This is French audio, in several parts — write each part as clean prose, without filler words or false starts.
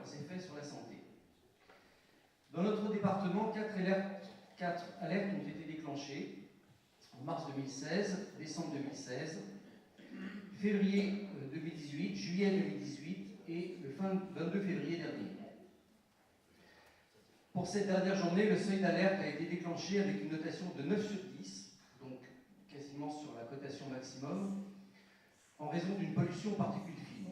leurs effets sur la santé. Dans notre département, 4 alertes ont été déclenchées en mars 2016, décembre 2016, février 2018, juillet 2018 et le fin 22 février dernier. Pour cette dernière journée, le seuil d'alerte a été déclenché avec une notation de 9 sur 10, donc quasiment sur la cotation maximum, en raison d'une pollution aux particules fines.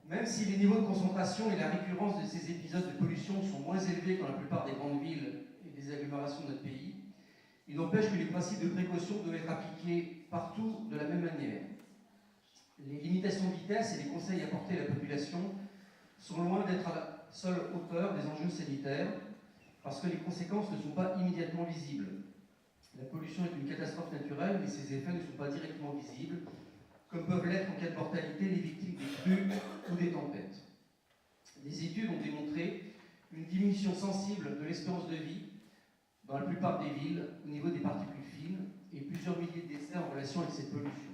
Même si les niveaux de concentration et la récurrence de ces épisodes de pollution sont moins élevés que dans la plupart des grandes villes et des agglomérations de notre pays, il n'empêche que les principes de précaution doivent être appliqués partout de la même manière. Les limitations de vitesse et les conseils apportés à la population sont loin d'être à la seule hauteur des enjeux sanitaires, parce que les conséquences ne sont pas immédiatement visibles. La pollution est une catastrophe naturelle, mais ses effets ne sont pas directement visibles, comme peuvent l'être en cas de mortalité les victimes des crues ou des tempêtes. Les études ont démontré une diminution sensible de l'espérance de vie dans la plupart des villes au niveau des particules fines et plusieurs milliers de décès en relation avec cette pollution.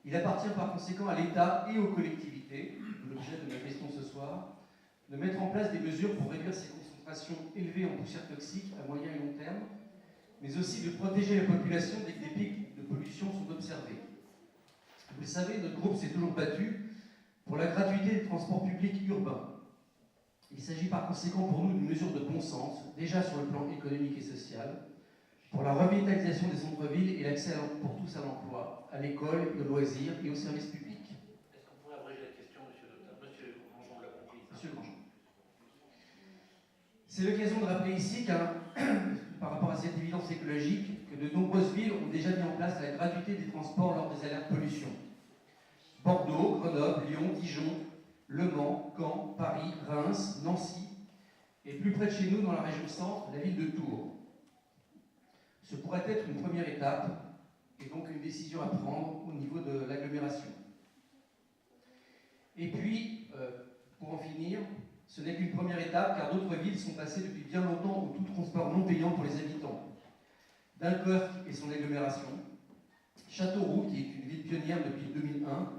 Il appartient par conséquent à l'État et aux collectivités, l'objet de ma question ce soir, de mettre en place des mesures pour réduire ces concentrations élevées en poussière toxique à moyen et long terme, mais aussi de protéger la population dès que des pics de pollution sont observés. Vous le savez, notre groupe s'est toujours battu pour la gratuité des transports publics urbains. Il s'agit par conséquent pour nous d'une mesure de bon sens, déjà sur le plan économique et social, pour la revitalisation des centres-villes et l'accès pour tous à l'emploi, à l'école, aux loisirs et aux services publics. Est-ce qu'on pourrait abréger la question, Monsieur Grandjean l'a compris. Monsieur Grandjean. C'est l'occasion de rappeler ici par rapport à cette évidence écologique, que de nombreuses villes ont déjà mis en place la gratuité des transports lors des alertes pollution. Bordeaux, Grenoble, Lyon, Dijon, Le Mans, Caen, Paris, Reims, Nancy, et plus près de chez nous, dans la région centre, la ville de Tours. Ce pourrait être une première étape, et donc une décision à prendre au niveau de l'agglomération. Et puis, pour en finir, ce n'est qu'une première étape, car d'autres villes sont passées depuis bien longtemps au tout transport non payant pour les habitants. Dunkerque et son agglomération, Châteauroux, qui est une ville pionnière depuis 2001,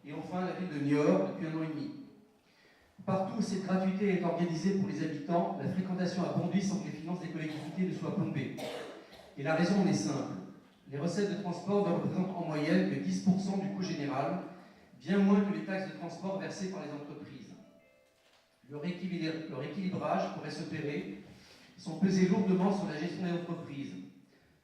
et enfin la ville de Niort depuis 1 an et demi. Partout où cette gratuité est organisée pour les habitants, la fréquentation a bondi sans que les finances des collectivités ne soient plombées. Et la raison en est simple. Les recettes de transport ne représentent en moyenne que 10% du coût général, bien moins que les taxes de transport versées par les entreprises. Leur équilibrage pourrait s'opérer sans peser lourdement sur la gestion des entreprises.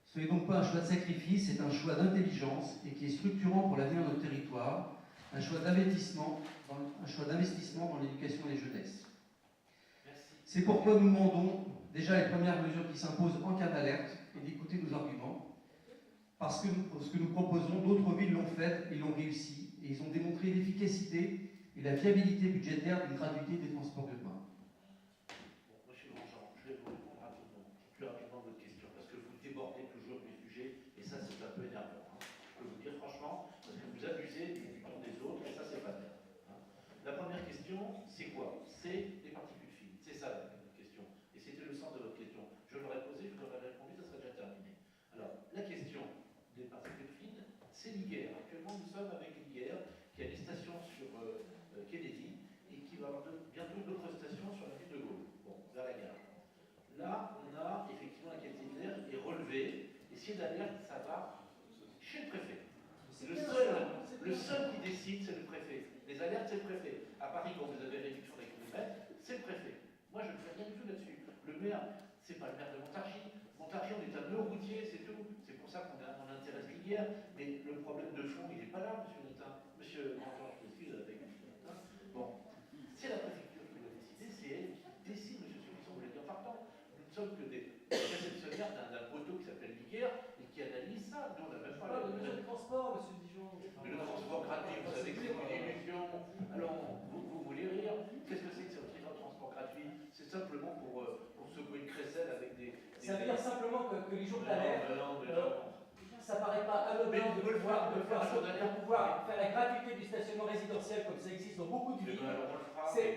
Ce n'est donc pas un choix de sacrifice, c'est un choix d'intelligence et qui est structurant pour l'avenir de notre territoire, un choix d'investissement dans l'éducation et la jeunesse. C'est pourquoi nous demandons déjà les premières mesures qui s'imposent en cas d'alerte et d'écouter nos arguments. Parce que ce que nous proposons, d'autres villes l'ont fait et l'ont réussi, et ils ont démontré l'efficacité et la viabilité budgétaire d'une gratuité des transports urbains. Monsieur Grandjean, je vais vous répondre rapidement, plus rapidement à votre question, parce que vous débordez toujours du sujet, et ça c'est un peu énervant. Je peux vous dire franchement, parce que vous abusez du temps des autres, et ça c'est pas bien. La première question, c'est quoi? C'est les particules fines. C'est ça la question. Et c'était le sens de votre question. Je l'aurais posé, je l'aurais répondu, ça serait déjà terminé. Alors, la question des particules fines, c'est l'IGER. Actuellement, nous sommes avec l'IGER, qui a des stations sur Kennedy, et qui va avoir bientôt d'autres stations sur la ville de Gaulle, bon, vers la gare. Là, on a effectivement la qualité de l'air est relevée, et s'il y a d'alerte, ça va chez le préfet. Le seul qui décide, c'est le préfet. Les alertes, c'est le préfet. À Paris, quand vous avez réduction des kilomètres, c'est le préfet. Moi, je ne fais rien du tout là-dessus. Le maire, c'est pas le maire de Montargis. Montargis, on est un nœud routier, c'est tout. C'est pour ça qu'on intéresse l'IGER. Mais le problème de fond, il n'est pas là, monsieur Notin. Monsieur Grandjean, je m'excuse avec monsieur Notin. Bon, c'est la préfecture qui doit décider, c'est elle qui décide, monsieur Solisson, vous l'avez dit en partant. Nous ne sommes que des réceptionnaires d'un poteau qui s'appelle l'IGER et qui analyse ça. Nous, on n'a même pas le mesure de transport, monsieur Dijon. Mais le transport gratuit, vous savez que c'est une illusion. Alors, vous voulez rire? Qu'est-ce que c'est que ce transport gratuit? C'est simplement pour secouer une crécelle avec des... Ça veut dire simplement que les jours d'alerte, non. ça paraît pas anodin de pouvoir faire la gratuité du stationnement résidentiel comme ça existe dans beaucoup de villes.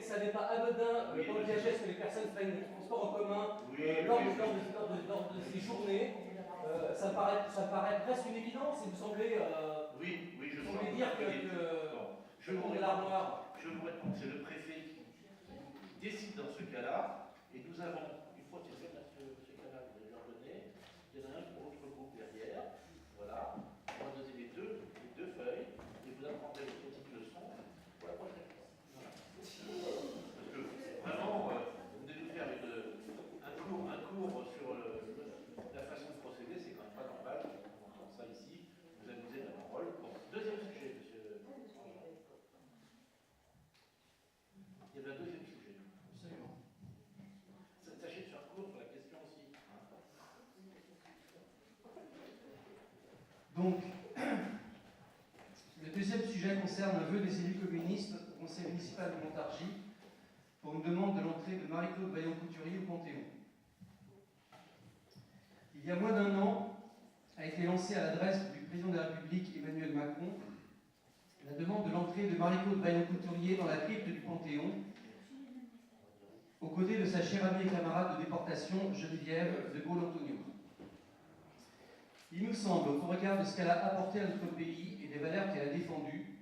Ça n'est pas anodin d'envisager ce que les personnes prennent le transport en commun lors de ces journées. Ça me paraît presque une évidence, il me semblait je dire que... je vous l'armoire. Je vous réponds, c'est le préfet qui décide dans ce cas-là, et nous avons, une fois que c'est fait, ce cas-là, vous allez leur donner, il y en a un pour l'autre groupe derrière, voilà, on va donner les deux feuilles, et vous apprendrez les petites leçons pour la prochaine fois. Voilà. Parce que vraiment, vous devez faire un cours sur la façon de procéder, c'est quand même pas normal, on entend ça ici, vous amusez la parole. Bon, deuxième sujet, monsieur. Il y avait un deuxième sujet. Absolument. Sachez de faire court sur la question aussi. Donc, le deuxième sujet concerne un vœu des élus communistes au conseil municipal de Montargis pour une demande de l'entrée de Marie-Claude Vaillant-Couturier au Panthéon. Il y a moins d'un an, a été lancée à l'adresse du président de la République Emmanuel Macron la demande de l'entrée de Marie-Claude Vaillant-Couturier dans la crypte du Panthéon, aux côtés de sa chère amie et camarade de déportation, Geneviève de Gaulle-Antonio. Il nous semble, au regard de ce qu'elle a apporté à notre pays et des valeurs qu'elle a défendues,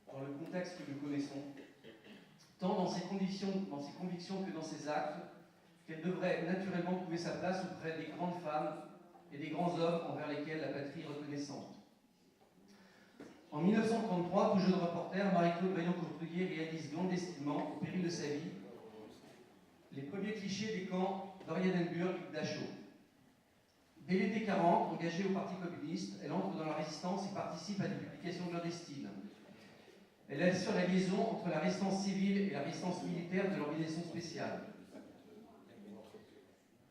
dans le contexte que nous connaissons, tant dans ses convictions que dans ses actes, qu'elle devrait naturellement trouver sa place auprès des grandes femmes et des grands hommes envers lesquels la patrie est reconnaissante. En 1933, tout jeune reporter, Marie-Claude Vaillant-Couturier réalise clandestinement, au péril de sa vie, les premiers clichés des camps d'Orianenburg et d'Achau. Dès l'été 40, engagée au Parti communiste, elle entre dans la résistance et participe à des publications clandestines. Elle assure la liaison entre la résistance civile et la résistance militaire de l'organisation spéciale.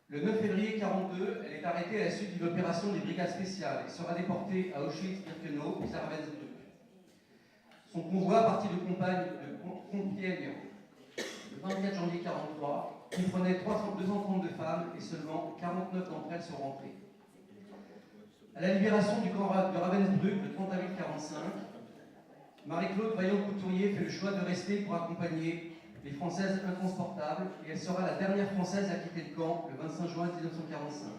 Le 9 février 1942, elle est arrêtée à la suite d'une opération des brigades spéciales et sera déportée à Auschwitz-Birkenau puis à Ravensbrück. Son convoi, parti de Compiègne le 24 janvier 1943, comprenait 232 femmes et seulement 49 d'entre elles sont rentrées. À la libération du camp de Ravensbrück le 30 avril 1945, Marie-Claude Vaillant-Couturier fait le choix de rester pour accompagner les Françaises intransportables et elle sera la dernière Française à quitter le camp le 25 juin 1945.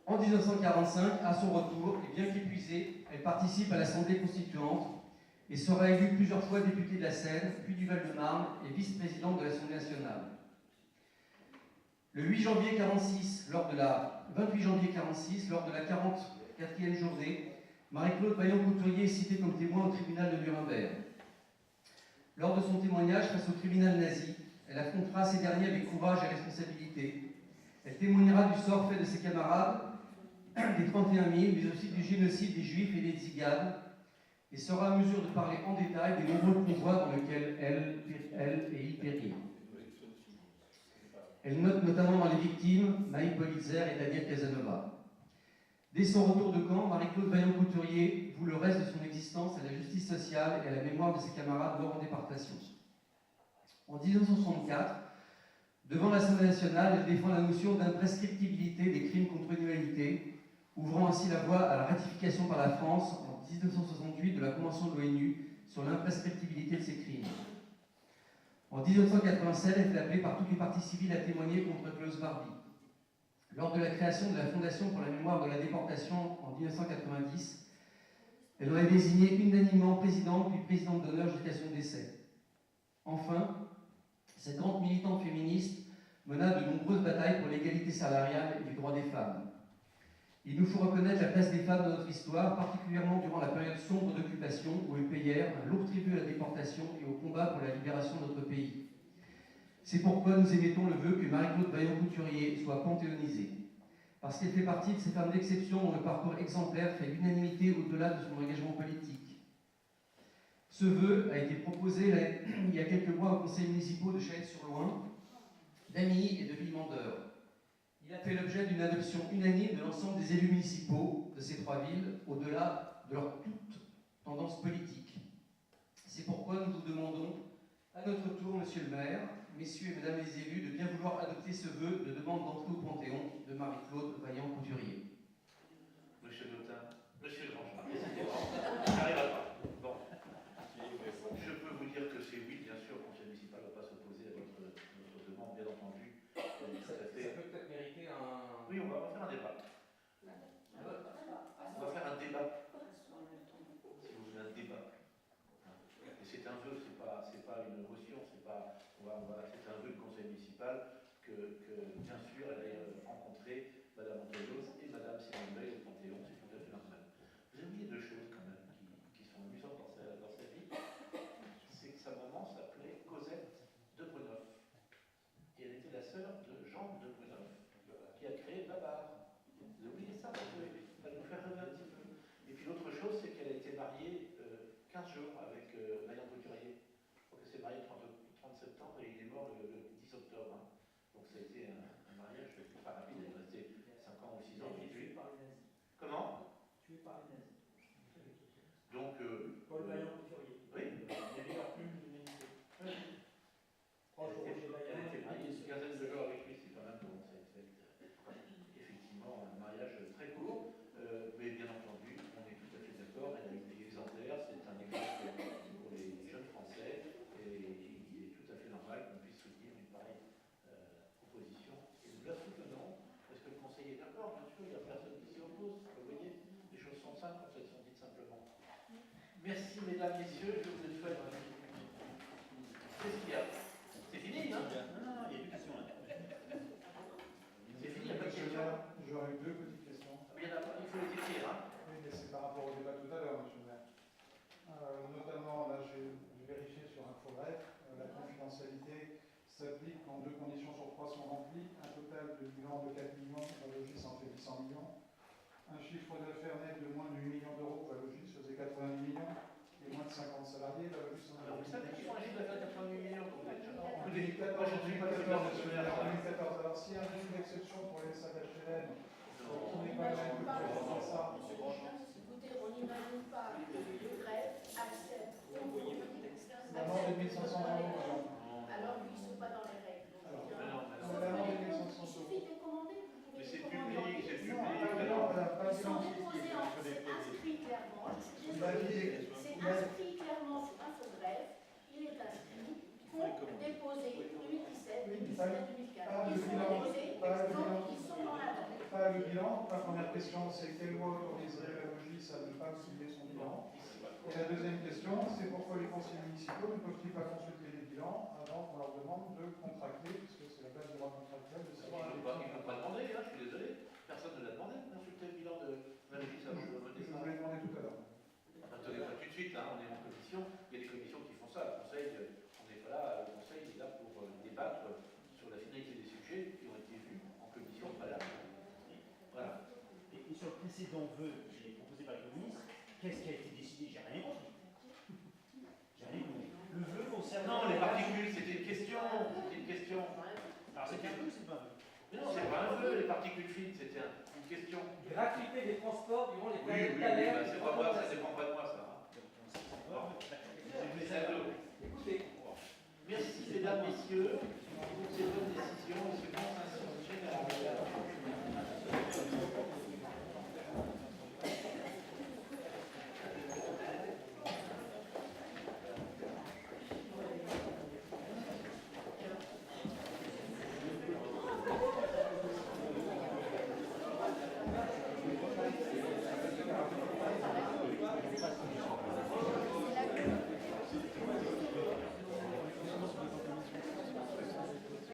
En 1945, à son retour, et bien qu'épuisée, elle participe à l'Assemblée constituante et sera élue plusieurs fois députée de la Seine, puis du Val-de-Marne et vice-présidente de l'Assemblée nationale. Le 28 janvier 1946, lors de la 44e journée, Marie-Claude Vaillant-Couturier est citée comme témoin au tribunal de Nuremberg. Lors de son témoignage face au tribunal nazi, elle affrontera ces derniers avec courage et responsabilité. Elle témoignera du sort fait de ses camarades, des 31 000, mais aussi du génocide des Juifs et des Tsigades, et sera en mesure de parler en détail des nombreux convois dans lesquels elle et il périrent. Elle note notamment dans les victimes Maïk Politzer et Daniel Casanova. Dès son retour de camp, Marie-Claude Vaillant-Couturier voue le reste de son existence à la justice sociale et à la mémoire de ses camarades morts en déportation. En 1964, devant l'Assemblée nationale, elle défend la notion d'imprescriptibilité des crimes contre l'humanité, ouvrant ainsi la voie à la ratification par la France en 1968 de la Convention de l'ONU sur l'imprescriptibilité de ces crimes. En 1987, elle est appelée par toutes les parties civiles à témoigner contre Klaus Barbie. Lors de la création de la Fondation pour la mémoire de la déportation en 1990, elle en est désignée unanimement présidente puis présidente d'honneur jusqu'à son décès. Enfin, cette grande militante féministe mena de nombreuses batailles pour l'égalité salariale et les droits des femmes. Il nous faut reconnaître la place des femmes dans notre histoire, particulièrement durant la période sombre d'occupation où elles payèrent un lourd tribut à la déportation et au combat pour la libération de notre pays. C'est pourquoi nous émettons le vœu que Marie-Claude Vaillant-Couturier soit panthéonisée, parce qu'elle fait partie de ces femmes d'exception dont le parcours exemplaire fait l'unanimité au-delà de son engagement politique. Ce vœu a été proposé il y a quelques mois au conseil municipal de Châelles-sur-Loing, d'Amilly et de Villemandeur. Il a fait l'objet d'une adoption unanime de l'ensemble des élus municipaux de ces trois villes, au-delà de leur toute tendance politique. C'est pourquoi nous vous demandons, à notre tour, monsieur le maire, messieurs et mesdames les élus, de bien vouloir adopter ce vœu de demande d'entrée au Panthéon de Marie-Claude Vaillant-Couturier. Monsieur Dautin, monsieur Grandjean, j'arrive à pas. Bon. Je peux vous dire que c'est oui, bien sûr, le conseil municipal ne va pas s'opposer à votre demande, bien entendu. Ça peut peut-être mériter un... Oui, on va faire un débat. On va faire un débat. Si vous voulez un débat. vœu, c'est pas une motion, c'est pas, c'est un vœu du conseil municipal que bien sûr, elle ait rencontré Madame Antonos et Madame Simone Veil au Panthéon, c'est tout à fait normal. Vous avez oublié deux choses quand même qui sont amusantes dans sa vie, c'est que sa maman s'appelait Cosette de Bruneuf. Et elle était la sœur de Jean de Bruneuf, qui a créé Babar. Vous avez oublié ça, ça va nous faire rêver un petit peu. Et puis l'autre chose, c'est qu'elle a été mariée 15 jours avec Marion Couturier. Donc elle s'est mariée le 30 septembre et il est mort le 10 octobre. Hein. Donc ça a été un mariage pas rapide, il est resté 5 ans ou 6 ans. Tué par les nazis. Comment? Tué par les nazis. Donc, Paul Marion Couturier. oui. Il y avait leur plume d'humanité. Oui. Elle était mariée une quinzaine de jours avec lui, c'est quand même bon. C'est effectivement un mariage très court, mais bien entendu, on est tout à fait d'accord. Elle a une vie exemplaire, c'est un exemple pour les jeunes Français, et il est tout à fait normal qu'on puisse soutenir une pareille proposition. Et nous la soutenons, parce que le Conseil est d'accord, bien sûr, il n'y a personne qui s'y oppose. Vous voyez, les choses sont simples quand elles sont dites simplement. Merci, mesdames, messieurs, je vous souhaite. Qu'est-ce qu'il y a? C'est fini, hein? Non, il y a une question là. C'est fini, il n'y a pas de question. J'aurais deux petites questions. Il faut les écrire, hein? Oui, mais c'est par rapport au débat tout à l'heure, monsieur le maire. Notamment, là, j'ai vérifié sur InfoBref, la confidentialité s'applique quand 2 conditions sur 3 sont remplies. Un total de bilan de 4 millions, Valogis en fait 800 millions. Un chiffre d'affaires net de moins de 8 millions d'euros, Valogis faisait 90 millions. Et moins de 50 salariés, Valogis en Alors, vous savez qu'ils font un chiffre d'affaires de 88 millions quand vous êtes jeune. En 2014, Moi, je suis pas d'accord, monsieur le maire. alors s'il y a un régime d'exception pour les sacs HLM, on n'est pas là pour ça. Écoutez, on n'imagine pas que le greffe accepte L'amende est 1500 euros. alors qu'ils ne sont pas dans les règles. L'amende est 1500 Il suffit de commander. Mais c'est public, c'est public. Ils sont déposés en c'est inscrit clairement. C'est inscrit clairement sur InfoGreffe. Il est inscrit pour déposer 2017, 2017, 2015. Ils sont déposés, donc ils sont dans la date. Pas le bilan. La première question, c'est quelle loi autoriserait Valogis à ne pas publier son bilan? Et la deuxième question, c'est pourquoi les conseillers municipaux ne peuvent-ils pas consulter les bilans avant qu'on leur demande de contracter, puisque c'est la base du droit contractuel de Ils savoir. ne l'ont pas demandé, hein, je suis désolé. Personne ne l'a demandé de consulter le bilan de Valogis avant de voter Je ça. vous l'ai demandé tout à l'heure. Attendez, pas tout de suite, hein, on est en commission. Il y a des commissions qui font ça. Le conseil, on n'est pas là. Le conseil est là pour débattre sur la finalité des sujets qui ont été vus en commission préalable. Voilà. Et sur le précédent vœu qui est proposé par le ministre, qu'est-ce qui a été décidé? J'ai rien compris. J'ai rien compris. Le vœu concerne. Non, les particules, c'était une question. C'était une question. Alors c'est un vœu ou c'est pas un vœu? Mais non, c'est pas un vœu, les particules fines, c'était une question. Gratuité des transports durant les Oui, périodes oui, d'alerte